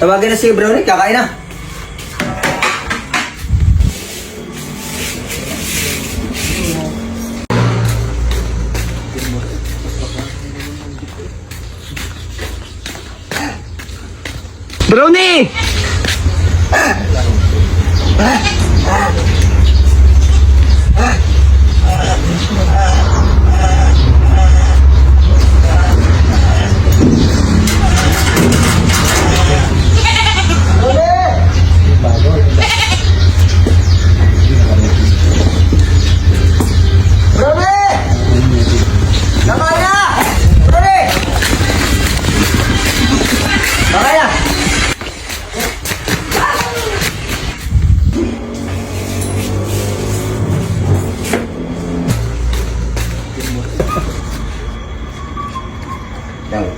Tawagin na si Brownie, kakain na. Brownie!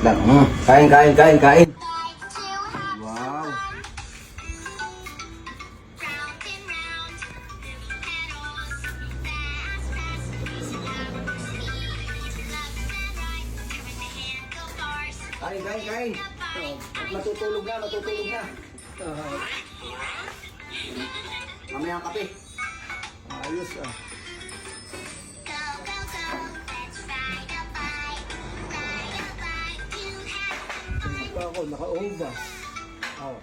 Lang. Kain. Wow. Kain. Matutulog na. Mamaya ang kape. Ayos ah. Pa ako, naka-ovas. Oh.